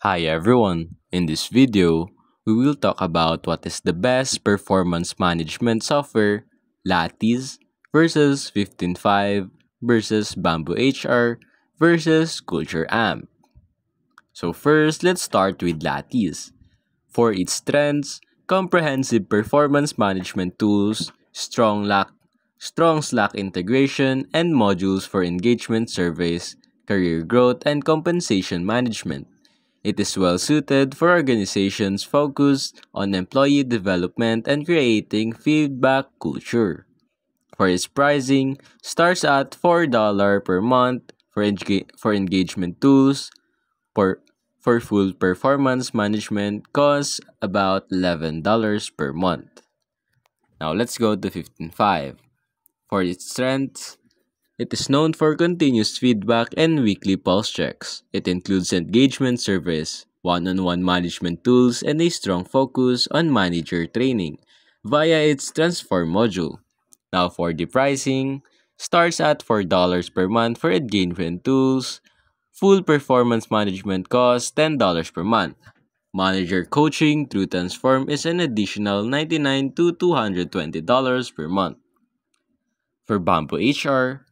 Hi everyone! In this video, we will talk about what is the best performance management software, Lattice versus 15.5 versus Bamboo HR versus Culture Amp. So first, let's start with Lattice. For its strengths, comprehensive performance management tools, strong Slack integration, and modules for engagement surveys, career growth, and compensation management. It is well suited for organizations focused on employee development and creating feedback culture. For its pricing, starts at $4 per month for engagement tools. For, for full performance management, costs about $11 per month. Now let's go to 15.5. For its strengths, it is known for continuous feedback and weekly pulse checks. It includes engagement surveys, one-on-one management tools, and a strong focus on manager training via its Transform module. Now for the pricing, starts at $4 per month for engagement tools. Full performance management costs $10 per month. Manager coaching through Transform is an additional $99 to $220 per month. For Bamboo HR,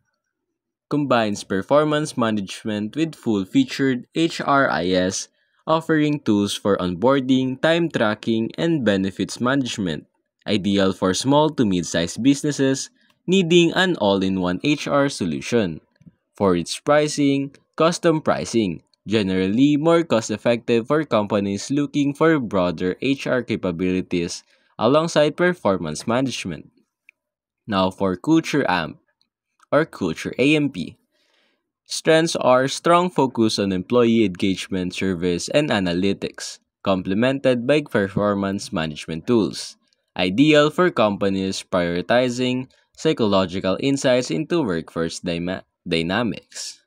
combines performance management with full-featured HRIS, offering tools for onboarding, time tracking, and benefits management, ideal for small to mid-sized businesses needing an all-in-one HR solution. For its pricing, custom pricing, generally more cost-effective for companies looking for broader HR capabilities alongside performance management. Now for Culture AMP or Culture AMP. Strengths are strong focus on employee engagement, service, and analytics, complemented by performance management tools. Ideal for companies prioritizing psychological insights into workforce dynamics.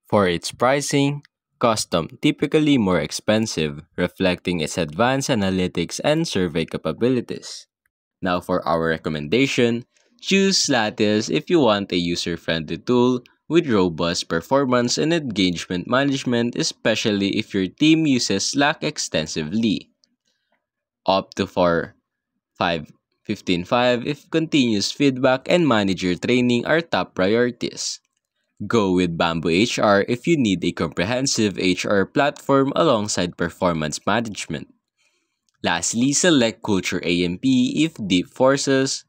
For its pricing, custom typically more expensive, reflecting its advanced analytics and survey capabilities. Now for our recommendation, choose Lattice if you want a user-friendly tool with robust performance and engagement management, especially if your team uses Slack extensively. Opt to for 5.15.5 if continuous feedback and manager training are top priorities. Go with Bamboo HR if you need a comprehensive HR platform alongside performance management. Lastly, select Culture AMP if deep forces,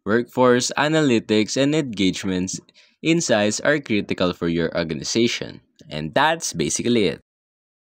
workforce analytics, and engagements insights are critical for your organization. And that's basically it.